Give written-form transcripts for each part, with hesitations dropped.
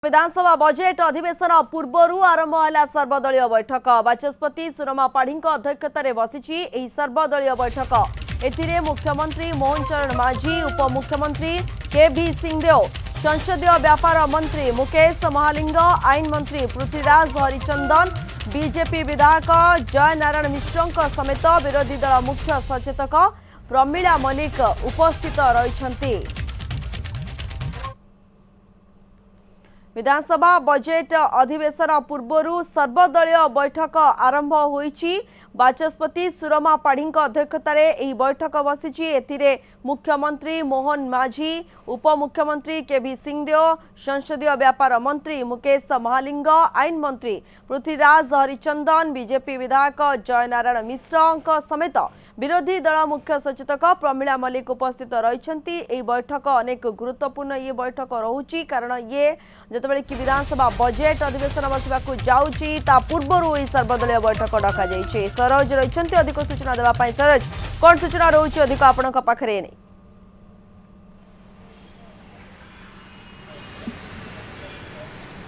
विधानसभा budget अधिवेशन पूर्वर आरंभ है सर्वदलीय बैठक। बाचस्पति सुरमा पाढ़ी अध्यक्षतार बसी सर्वदलीय बैठक। एथिरे मुख्यमंत्री मोहन चरण माझी, उपमुख्यमंत्री के सिंहदेव, संसदीय व्यापार मंत्री मुकेश महालिंग, आईन मंत्री पृथ्वीराज हरिचंदन, बीजेपी विधायक जय नारायण मिश्र समेत विरोधी दल मुख्य सचेतक प्रमीला मल्लिक उपस्थित रही। विधानसभा बजेट अधिवेशन पूर्वर सर्वदलीय बैठक आरंभ होईची। बाचस्पति सुरमा पाढ़ी अध्यक्षतार यह बैठक बसी। एथिरे मुख्यमंत्री मोहन माझी, उपमुख्यमंत्री के सिंहदेव, संसदीय व्यापार मंत्री मुकेश महालिंग, आईन मंत्री पृथ्वीराज हरिचंदन, बीजेपी विधायक जय नारायण मिश्र समेत विरोधी दल मुख्य सचेतक प्रमीला मल्लिक उपस्थित रही। बैठक अनेक गुरुत्वपूर्ण ये बैठक रोचे कारण ये जितेबाला कि विधानसभा बजेट अधिवेशन बसवाक जाऊँगी ता पूर्व यह सर्वदलीय बैठक डक सरोज रही अधिक सूचना देवाई। सरोज, कौन सूचना रोचे अधिक आपण पाखे?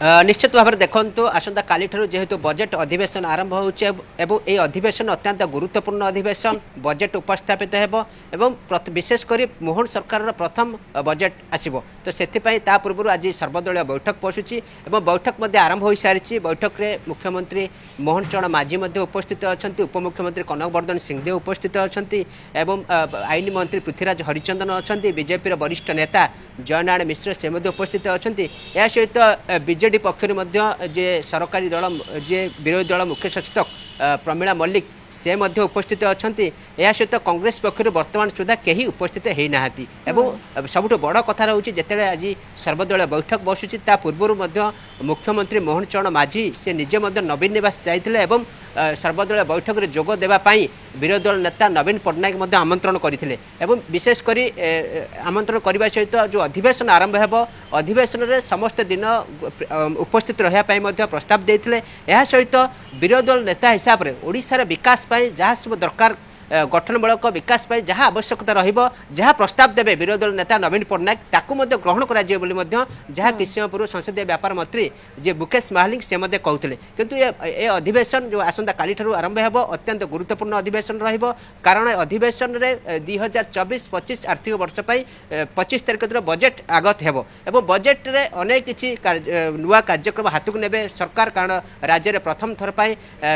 निश्चित भाव में देखो आसंता काली जेहेतु बजेट अधिवेशन आरंभ होचे अधिवेशन अत्यंत गुरुत्वपूर्ण अधिवेशन बजेट उपस्थापित एवं विशेषकर मोहन सरकार प्रथम बजेट आसब तो से पूर्व आज सर्वदलीय बैठक बसुची बैठक आरंभ हो सारी। बैठक में मुख्यमंत्री मोहन चरण माझी उपस्थित अच्छा, उपमुख्यमंत्री कनकवर्धन सिंहदेव उपस्थित अच्छा, आईन मंत्री पृथ्वीराज हरिचंदन अच्छा, बीजेपी वरिष्ठ नेता जय नारायण मिश्र से उपस्थित अच्छा। यह सहित बीजेडी पक्षर जे सरकारी दल जे विरोधी दल मुख्य सचेतक प्रमीला मल्लिक से उपस्थित अच्छा। यह सहित कांग्रेस पक्षर वर्तमान सुधा कहीं उपस्थित होना सबुठ बड़ कथा रोचे जिते आज सर्वदलीय बैठक बसुची पूर्व मुख्यमंत्री मोहन चरण माझी से निजे नवीन निवास जाते सर्वदलीय बैठक में जोग देवाई विरोधी दल नेता नवीन पट्टनायक आमंत्रण करते विशेषकर आमंत्रण करने सहित जो अधिवेशन आरंभ हो अधिवेशन में समस्त दिन उपस्थित रहा प्रस्ताव देते। यह सहित विरोधी दल नेता हिसाब से ओडिशार विकास जहाँ सब दरकार गठनमूलक विकास जहाँ आवश्यकता रहा प्रस्ताव देवे विरोधी दल नेता नवीन पट्टनायक ताकू ग्रहण कर जहाँ किसी समय पूर्व संसदीय व्यापार मंत्री जे मुकेश महालिंग से कहते किंतु ये अधिवेशन जो आसंता काली आरंभ हो अत्यंत गुरुत्वपूर्ण अधिवेशन कारण अधिवेशन में 2024-25 आर्थिक वर्ष 25 तारिख दिन बजेट आगत हो बजेट रे अनेक किसी नुआ कार्यक्रम हाथ को ने सरकार कारण राज्य में प्रथम थर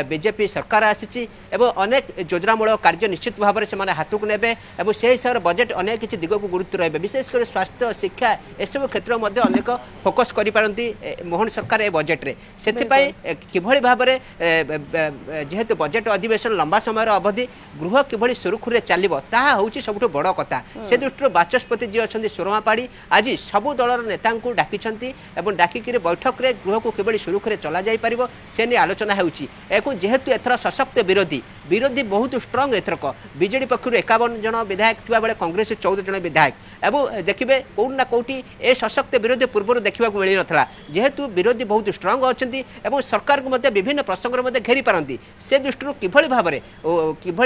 बीजेपी सरकार आसी अनेक योजनामूलक कार्य निश्चित भाव में हाथ को ने से हिसाब से बजेट अनेक किसी दिग को गुरुत्व रहे विशेषकर स्वास्थ्य शिक्षा एसबू क्षेत्र में अनेक फोकस करपारती मोहन सरकार ए बजेट रे से किभली भाव में जेहेतु बजेट अधिवेशन लंबा समय अवधि गृह किभली सुरुखुरे चलो ताहा होची सबुठ बड़ कथा। से दृष्टि बाचस्पति जी अच्छा सुरमा पाढ़ी आज सबू दलर नेता डाकी डाकिक बैठक में गृह को किभली सुरुखुरे चल जापर से नहीं आलोचना होेतु एथर सशक्त विरोधी विरोधी बहुत स्ट्रंग एथरक बीजेडी पक्षर 51 जन विधायक थिबा बेले कांग्रेस 14 जन विधायक एवं देखिए कौट ना कौटी ए सशक्त विरोधी पूर्व देखा मिल ना जेहेतु विरोधी बहुत स्ट्रंग अच्छा सरकार को विभिन्न प्रसंग घेरी पारती से दृष्टि किभली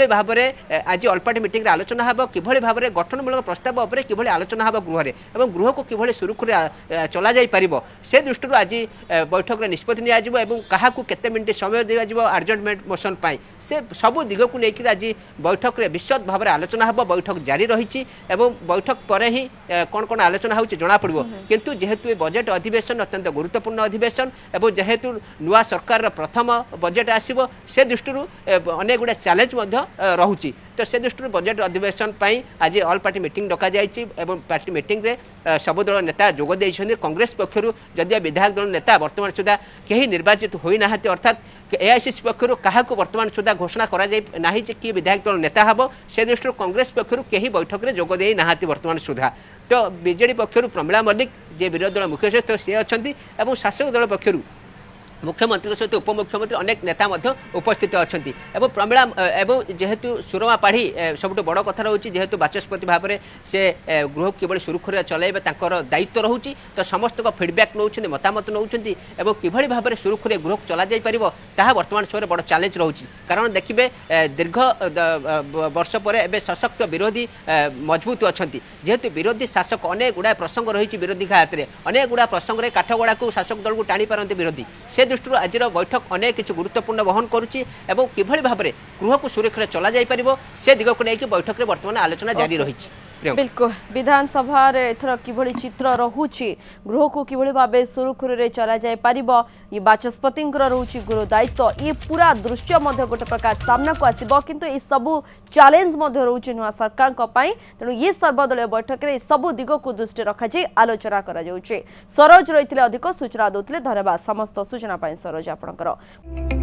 भाव में आज अल्पाटी मीटिंग आलोचना हो किभली भाव में गठनमूलक प्रस्ताव उपर किभली आलोचना हो गृह को किभली सुरुखुरे चल जापर से दृष्टि आज बैठक में निष्पत्ति क्या केते मिनिट समय दिया आर्जमेंट मोशन से सबू दिग को लेकर आज बैठक में विशद भाव में आलोचना हो बैठक जारी रही बैठक पर ही कौन कौन आलोचना हो जना पड़ किंतु जेहेतु बजेट अधिवेशन अत्यंत गुरुत्वपूर्ण अधिवेशन एवं जेहेतु नुआ सरकार प्रथम बजेट आसब से दृष्टि अनेक गुड़ा चैलेंज रोचे तो से दृष्टि बजेट अधिवेशन आज all party meeting duck party meeting रे सब दल नेता जोग देइछन्ते कांग्रेस पक्षर जदि विधायक दल नेता वर्तमान सुधा कहीं निर्वाचित होना अर्थात एआईसीसी पक्षर क्या वर्तमान सुधा घोषणा करा कि विधायक दल नेता हम से दृष्टि कांग्रेस पक्षर कहीं बैठक में जोग दे ना वर्तमान सुधा तो बीजेडी पक्षर प्रमीला मल्लिक जे विरोधी दल मुख्य सचिव सी अच्छा शासक दल पक्षर मुख्यमंत्री सहित उपमुख्यमंत्री अनेक नेता उपस्थित अच्छा एवं प्रमिला एवं जेहेतु सुरमा पाढ़ी सब बड़ कथा रोचे जेहेतु बाचस्पति भाव में से गृह किभली सुरुखुरी चलाइबे दायित्व रोचे तो समस्त फीडबैक नौ मतामत नौ किभली भाव में सुरुखुरी गृह चला जाई परिबो ताहा वर्तमान समय बड़ चैलेंज रोचे कारण देखिए दीर्घ वर्ष पर एवं सशक्त विरोधी मजबूत अच्छा जेहेतु विरोधी शासक अनेक गुड़ा प्रसंग रही विरोधी हाथ में अनेक गुड़ा प्रसंग में काठगड़ा को शासक दल को टाणी पारती विरोधी से दृष्टि आज बैठक अनेक किसी गुरुत्वपूर्ण वहन करुच्ची एवं किभली भाव में गृह को सुरक्षा चला जाई परिबो से दिग को लेकिन बैठक में वर्तमान आलोचना जारी रही। बिल्कुल विधानसभा एथर किभली चित्र रहुची गृह को किभली भाबे सुरुखुरी चला जाय पारिबो ये बाचस्पति रहुची गृह दायित्व ये पूरा दृश्य मध्य गोटे प्रकार सामना को आसीबो किंतु ये सबु चैलेंज मध्य रहुची नुआ सरकार को पई तेणु ये सर्वदलीय बैठक रे सबु दिग को दृष्टि रखा जाय आलोचना करा जाउची। सरोज रहितले अधिक सूचना दोतले धन्यवाद समस्त सूचना पई सरोज आपनकर।